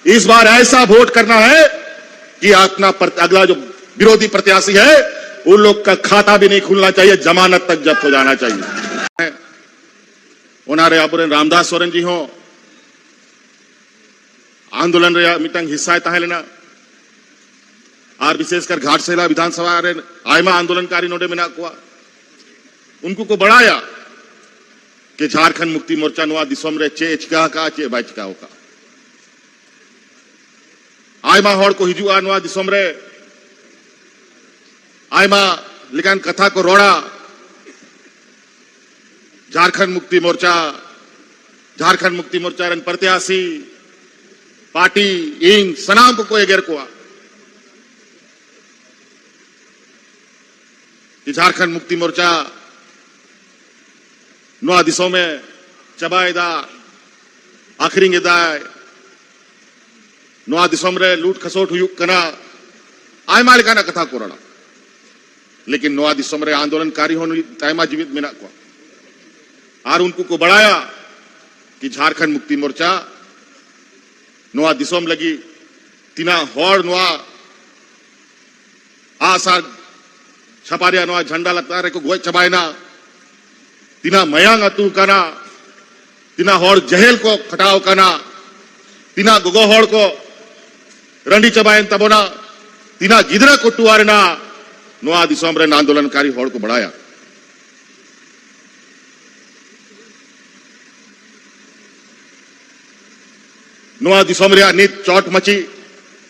इस बार ऐसा वोट करना है कि अपना अगला जो विरोधी प्रत्याशी है उन लोग का खाता भी नहीं खुलना चाहिए, जमानत तक जब्त हो जाना चाहिए। उन्हारे अबुरेन रामदास सोरेन जी हो आंदोलन रे मिटंग हिस्सा ताहेलेना और विशेषकर घाटशिला विधानसभा रे आयमा आंदोलनकारी नोडे मेना कोआ उनको को बढ़ाया कि झारखंड मुक्ति मोर्चा नुआ दिसोम रे चे चिका का चे बाई चिका का आयमा हड़ को हिजुआ नुआ दिसोम रे आयमा लेकिन कथा को रोड़ा झारखंड मुक्ति मोर्चा रन प्रत्याशी पार्टी इन सनाम को एगेर को कि झारखंड मुक्ति मोर्चा नुआ दिसों में चबाएदा आखिरी दाय नुआ दिसों रे लूट खसोट हुयुक कना आयमा लेकाना कथा को रोड़ा लेकिन नुआ दिसों रे आंदोलनकारी होने तायमा जीवित मेना को और उनको को बढ़ाया कि झारखंड मुक्ति मोर्चा नुआ दिसोम लगी तिना हॉर नुआ आशा छपारिया नुआ झंडा लतारे को गोय चबायना तिना मयांग अतु कना तिना हॉर जहेल को खटाव कना तिना गोगो हॉर को रंडी चबायन तबोना तिना गिदरा को टुआरना नुआ दिसोम रे आंदोलनकारी हॉर को बढ़ाया। नुआ दिसोम रे नित चोट मची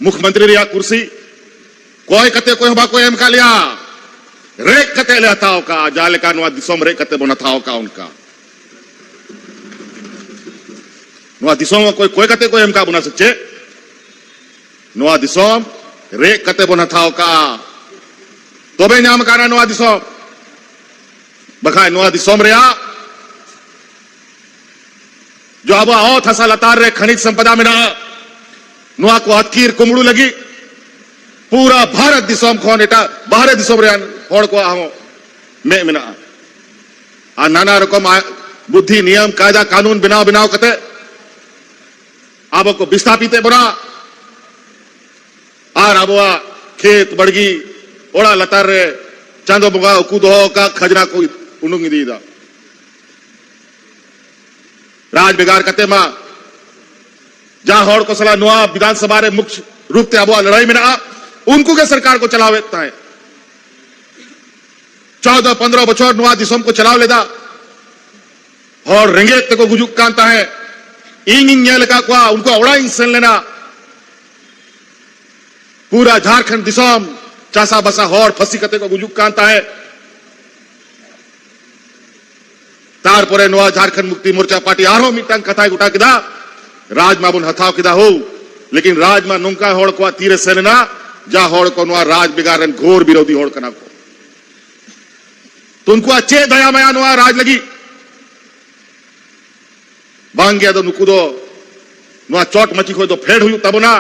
मुख्यमंत्री रे कुर्सी कोई कते कोई हबा को एम का लिया रेक कते ले थाओ का जाले का नुआ दिसोम रे कते बना थाओ का उनका नुआ दिसोम कोई कते कोई एम का बना सच्चे नुआ दिसोम रे कते बना थाओ का तो बे नाम का नुआ दिसोम बखाय नुआ दिसोम रे जो अब आओ थसा लतार रे खनिज संपदा में ना नुआ को हथकीर कुमड़ू लगी पूरा भारत दिसोम खोन एटा बाहर दिसोम रे होड़ को आओ में मिना आ नाना रकम बुद्धि नियम कायदा कानून बनाव कते अब को विस्थापित बना और अब खेत बड़गी ओड़ा लतार रे चांदो बुगा कूदो का खजना को उनुंगी दीदा राज बिगाड़ कते मा जहां हॉड़ को सला नुआ विधानसभा रे मुख्य रूप से अब लड़ाई में ना उनको के सरकार को चलावेता है 14-15 बछर नुआ दिसोम को चलाव लेदा और रेंगेत को गुजुक कांता है इंग लगा को उनको ओड़ा इंसन लेना पूरा झारखंड दिसोम चासा बसा हॉड़ फसी कते को गुजुक कांता है तारपरे नुआ झारखंड मुक्ति मोर्चा पार्टी आरो मिटंग कथा गुटा किदा राजमा बुन हथाव किदा हो लेकिन राजमा नुंका होड़ को तीरे सेना जा होड़ को नुआ राज बिगाड़न घोर विरोधी होड़ कना को तो उनको अच्छे दया मया नुआ राज लगी बांगे दो नुकुदो नुआ चोट मची को तो फेड़ हुई तब ना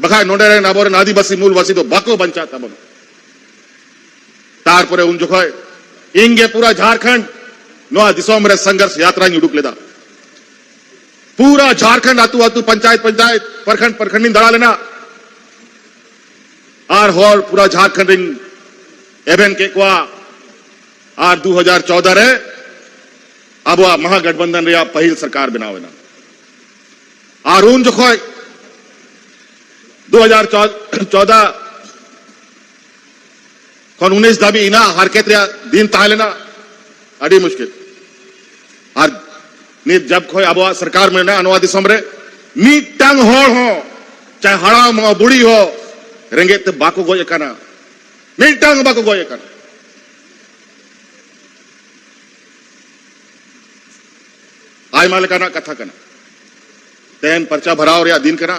बखा नोडे रे नाबोरे आदिवासी मूल वासी तो बाको बंचा तब तारपरे उन जो इंगे पूरा झारखंड नुआ दिसोम रे संघर्ष यात्रा उडुक लेदा पूरा झारखंड आतु आतु पंचायत प्रखंड दड़ा लेना और होर पूरा झारखंड एवेन के कुआ और 2014 रे अब महागठबंधन रे पहल सरकार बनावेना और उन जो 2014 खन 19 दाबी इना हरकत रे दिन तालेना अड़ी मुश्किल और जब खोई अब सरकार में ना अनुवा दिसोम रे मीटंग होड़ हो चाहे हड़ाम हो बुढ़ी हो रेंगेत बाको गोय कना मीटंग बाको गोय कना आय मालिका ना कथा कना तेन पर्चा भराव रे दिन कना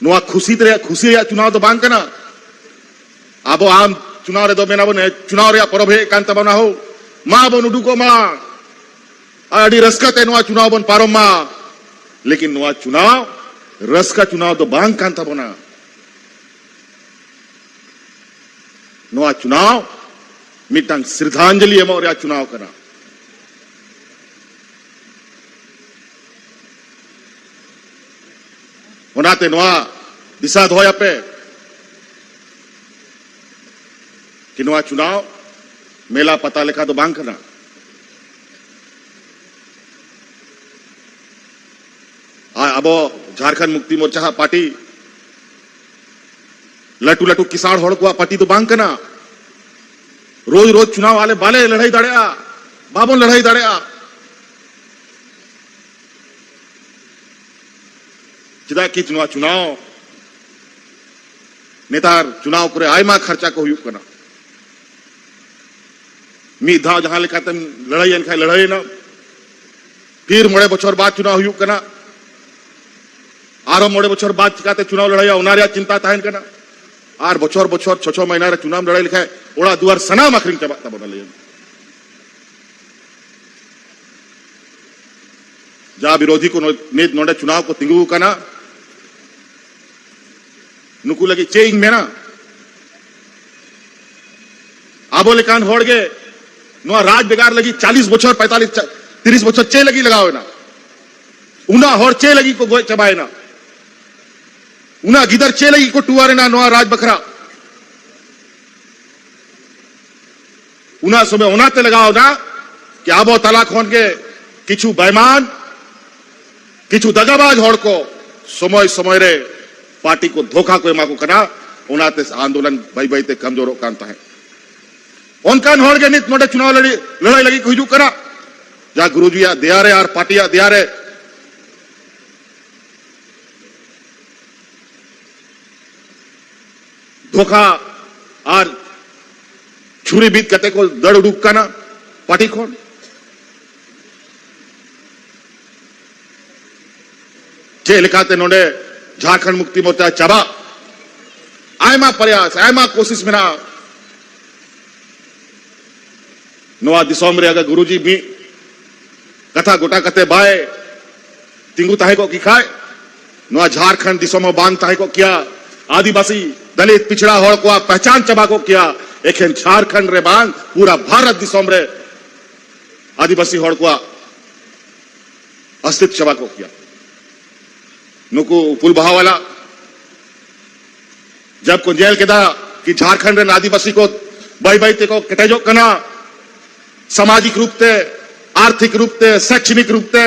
नुआ खुशी चुनाव तो बांग कना अब आम चुनाव रे दो मेना बने चुनाव रे परभे कांता बना हो मां बन उडुको मां अड़ी रसकते नुआ चुनाव बन पारो मां लेकिन नुआ चुनाव रसका चुनाव तो बांग कांता बना नुआ चुनाव मिटंग श्रद्धांजलि एम और चुनाव करा ओनाते नोआ दिशा दोया पे कि नोआ चुनाव मेला पता लेखा तो बांग करना अब झारखंड मुक्ति मोर्चा पार्टी लटू लटू किसान होड़ को पार्टी तो बांग करना रोज रोज चुनाव आले बाले लड़ाई दाड़िया बाबों लड़ाई दाड़िया चिदा की चुनाव नेतार चुनाव करे आयमा खर्चा को हुयुक करना मी धाव जहां लेखाते लड़ाई एनखाय लड़ाई ना फिर मोड़े बछर बाद चुनाव हुयुक करना आरो मोड़े बछर बाद चिकाते चुनाव लड़ाई उनारिया चिंता ताहन करना आर बछर बछर 6 महीना रे चुनाव लड़ाई लिखाय ओड़ा दुआर सनाम आखरिंग चाबाता बनले जा विरोधी को नेत नोडे चुनाव को तिंगु करना नुकु लगी चेइंग में ना आबो लेकान होड़गे नो राज बेगार लगी 40 बछर 45 30 बछर चे लगी लगाओ ना उना होड़ चे लगी को गोय चबाए ना उना गिदर चे लगी को टुआरे ना नो राज बखरा उना समय उनाते लगाओ ना कि आबो तलाक होन के किछु बेईमान किछु दगाबाज होड़ को समय समय रे पार्टी को धोखा को एमा को कना उनाते आंदोलन भाई भाई ते कमजोर कांता है उनकान होड़ के नित नोडे चुनाव लड़ाई लगी को हिजू करा जा गुरुजी दिया रे यार पार्टी दिया रे धोखा और छुरी बीत कते को दड़ उड़ूक का ना पार्टी खोन चे लिखाते नोडे झारखंड मुक्ति मोर्चा चबा आयमा प्रयास आयमा कोशिश में ना नोआ दिसोम रे अगर गुरुजी भी कथा गोटा कते बाय तिंगु ताहे को की खाए नोआ झारखंड दिसोम बांग ताहे को किया आदिवासी दलित पिछड़ा होड़ को पहचान चबा को किया एक झारखंड रे बांग पूरा भारत दिसोम रे आदिवासी होड़ को अस्तित्व चबा को किया नुकु पुल बहावाला जब को जेल के दा कि झारखंड रे आदिवासी को बाई बाई ते को कटेजो कना सामाजिक रूप से आर्थिक रूप से शैक्षणिक रूप से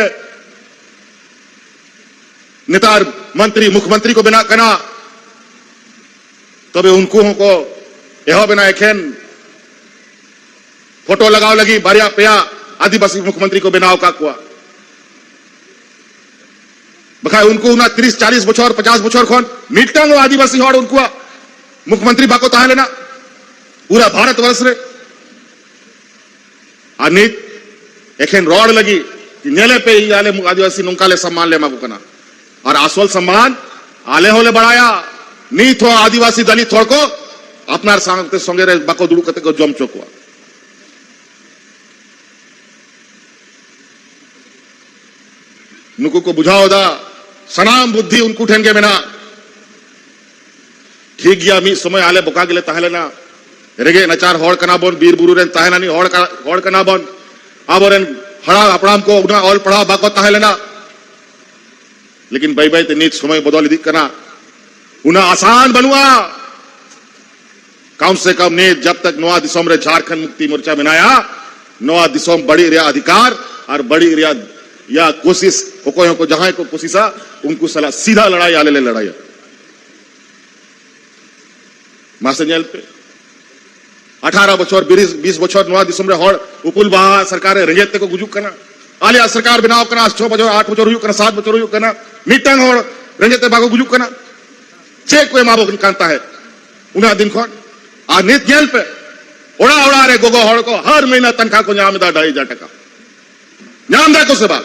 नेतार मंत्री मुख्यमंत्री को बिना कना तबे उनको को यह बिना एखेन फोटो लगाओ लगी बारिया पेया आदिवासी मुख्यमंत्री को बिना का कुआ बखाय उनको उना 30-40 बछर 50 बछर खन मिटटांग आदिवासी होड़ उनको मुख्यमंत्री बाको ताहे लेना पूरा भारत वर्ष रे अनित एखेन रोड लगी कि नेले पे ही आले आदिवासी नुकाले सम्मान ले मागो कना और आसवल सम्मान आले होले बढ़ाया नी थो आदिवासी दलित थोड़ को अपनार सांगते संगे रे बाको दुडू कते को जम चोकवा नुकु को बुझाओ दा सनाम बुद्धि उनको ठेंगे बिना ठीक गया मी समय आले बोका गिले ताहले ना रेगे नचार होड़ कना बोन बीर बुरु रेन ताहे नानी होड़ कना बोन आबोरेन हड़ा अपराम को उना ऑल पढ़ा बाको ताहे लेना लेकिन बाई बाई ते नीच समय बदल दी कना उना आसान बनुआ कम से कम ने जब तक नोआ दिसोम रे झारखंड मुक्ति मोर्चा बनाया नोआ दिसोम बड़ी रिया अधिकार और बड़ी रिया या कोशिश को जहां को कोशिशा उनको सला सीधा लड़ाई आले ले लड़ाई मासेंजल पे 18 बछर 20 बछर नोआ दिसोम रे होड़ उपुल बहा सरकार रंगेत को गुजुक करना आलिया सरकार बनाओ करना 6 बछर 8 बछर हुयु करना 7 बछर हुयु करना मिटंग होड़ रंगेत बागो गुजुक करना चे कोई माबो कांता है उना दिन खन आ नित जेल पे ओड़ा ओड़ा रे गोगो होड़ को हर महीना तनखा को नाम दा 2,500 टका नाम दा को सेवा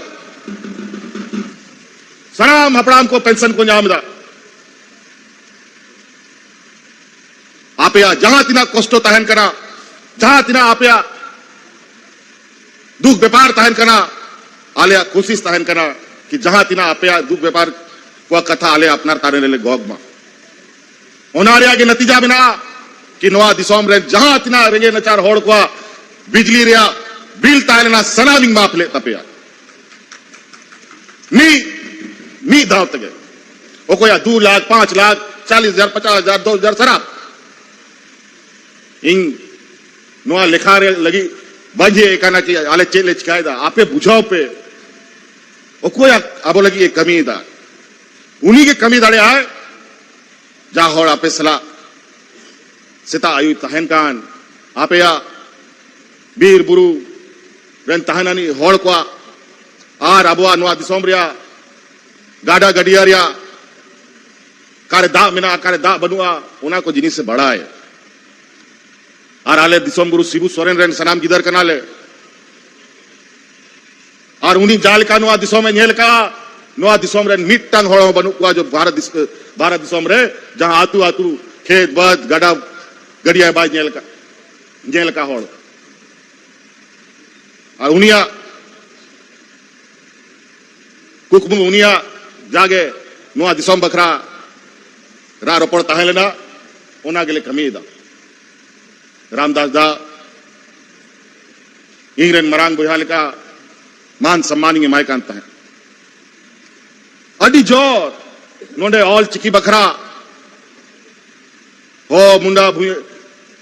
सनाम हपड़ाम को पेंशन को नाम दा आप या जहां तिना कष्टो ताहन करा जहां तिना आप या दुख व्यापार ताहन करा आलिया कोशिश ताहन करा कि जहां तिना आप या दुख व्यापार को कथा आले अपनार ताने ले गोगमा ओनारिया के नतीजा बिना कि नोआ दिसोम रे जहां तिना रेगे नचार होड़ को बिजली रिया बिल तायलना सनामिंग माप ले तपया नी नी दाव तगे वो कोई 2 लाख 5 लाख 40,000 50,000 2,000 शराब इन नोआ लिखा लगी बजे कहना कि आले चेले चिकायदा आपे बुझाओ पे वो कोई अब लगी ये कमी दा उन्हीं के कमी दाड़े आए जा होड़ आपे सला सिता आयु तहन कान आपे या बीर बुरु रेन तहनानी होड़ को आर अबुआ नोआ दिसोम रिया गाड़ा गडिया रिया कारे दा मिना कारे दा बनुआ उना को जिनिस से बड़ा है और आले दिसोम बुरु शिबू सोरेन रेन सनाम गिदर कनाले और उन्हीं जाल का नोआ दिसोम में नेल का नोआ दिसोम रेन मिट्टन होड़ बनु को जो भारत दिसोम रे जहां आतु आतु खेत बद गड़ा गडिया बाज नेल का होड़ और उनिया कुकमु उनिया जागे नोआ दिसोम बखरा रा रोपड़ तहे लेना उना के लिए कमी दा रामदास दा इंग्रेन मरांग बुहाल का मान सम्मान माय कांता है अडी जोर नोंडे ऑल चिकी बखरा हो मुंडा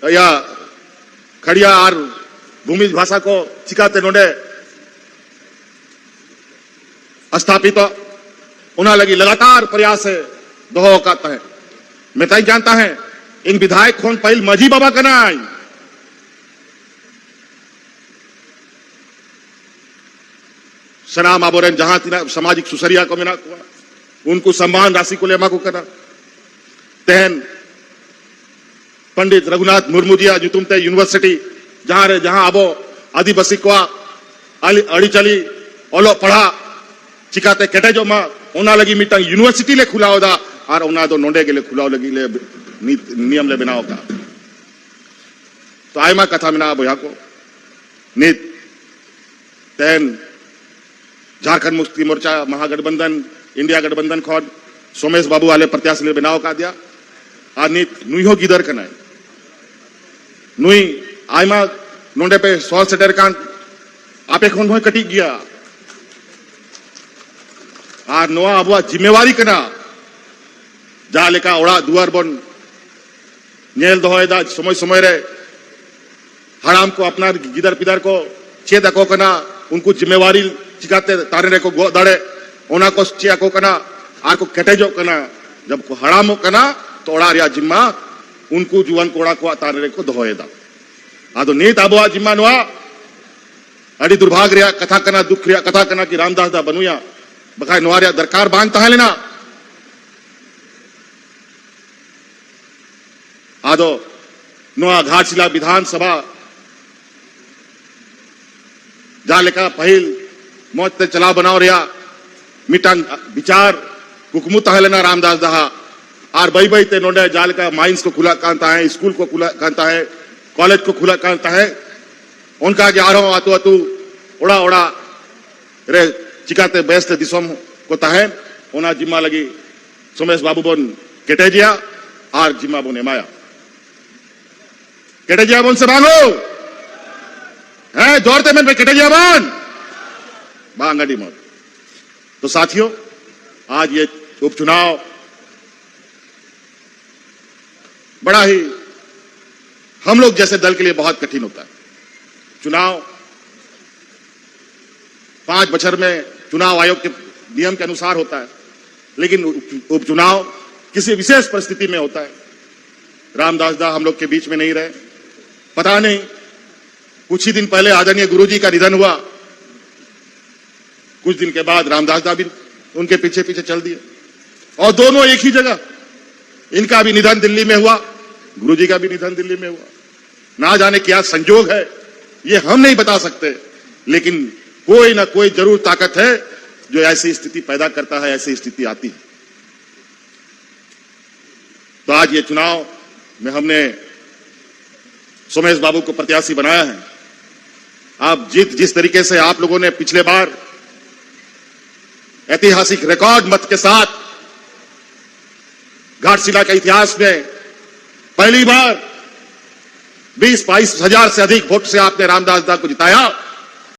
या खड़िया और भूमिज भाषा को चिकाते नोंडे स्थापित उन्हें लगी लगातार प्रयास है दोहो करता है मैं तय जानता है इन विधायक खोन पहल मजी बाबा कना आई सनाम आबोरन जहां तीना सामाजिक सुसरिया को मिना उनको सम्मान राशि को लेमा को करा तहन पंडित रघुनाथ मुर्मू जी जुतुमते यूनिवर्सिटी जहां आबो आदिवासी को अड़ी चली ओलो पढ़ा चिकाते केटे जो मा ओना लगी मिटा यूनिवर्सिटी ले खुलाओ दा और ओना दो नोंडे के लिए खुलाओ लगी ले नियम ले बनाओ का तो आयमा कथा मिना बोया को नित तहन झारखंड मुक्ति मोर्चा महागठबंधन इंडिया गठबंधन खोद सोमेश बाबू वाले प्रत्याशी ले बनाओ का दिया आ नित नुई हो गिदर कना नुई आयमा नोंडे पे 100 से डर कान आपे खोन हो कटी गया और नोआ अबुआ जिम्मेवारी कना जा लेका ओड़ा दुआर बन नेल दोहदा समय समय रे हराम को अपना गिदर पिदर को चेद को कना उनको जिम्मेवारी चिकाते तारे को गो दाड़े ओना को चिया को कना आर को केटेजो कना जब को हराम कना तो ओड़ा रिया जिम्मा उनको जुवान कोड़ा को तारे को दोहदा आदो नीत अबुआ जिम्मा नोआ अड़ी दुर्भाग्य रिया कथा कना दुख रिया कथा कना कि रामदास दा बनुया बखाय नोआरिया दरकार बांग तहा लेना आदो नोआ घाटशिला विधानसभा जालेका पहल मौत ते चला बनाओ रिया मिटांग विचार कुकमु तहा लेना रामदास दहा और बई बई ते नोंडे जालेका माइंस को खुला कांता है स्कूल को खुला कांता है कॉलेज को खुला कांता है उनका ग्यारह आतु आतु ओड़ा ओड़ा रे चिकाते बेस्ट दिसोम को तहे ओना जिम्मा लगी सोमेश बाबू बोन केटेजिया और जिम्मा बोन एमाया केटेजिया बोन से बांगो है जोरते में केटेजिया बोन बांगड़ी मत तो साथियों आज ये उपचुनाव बड़ा ही हम लोग जैसे दल के लिए बहुत कठिन होता है चुनाव 5 बछर में चुनाव आयोग के नियम के अनुसार होता है लेकिन उपचुनाव किसी विशेष परिस्थिति में होता है रामदास दा हम लोग के बीच में नहीं रहे पता नहीं कुछ ही दिन पहले आदरणीय गुरुजी का निधन हुआ कुछ दिन के बाद रामदास दा भी उनके पीछे पीछे चल दिए और दोनों एक ही जगह इनका भी निधन दिल्ली में हुआ गुरुजी का भी निधन दिल्ली में हुआ ना जाने क्या संजोग है ये हम नहीं बता सकते लेकिन कोई ना कोई जरूर ताकत है जो ऐसी स्थिति पैदा करता है ऐसी स्थिति आती है तो आज ये चुनाव में हमने सोमेश बाबू को प्रत्याशी बनाया है आप जिस तरीके से आप लोगों ने पिछले बार ऐतिहासिक रिकॉर्ड मत के साथ घाटशिला के इतिहास में पहली बार 20-22 हजार से अधिक वोट से आपने रामदास दा को जिताया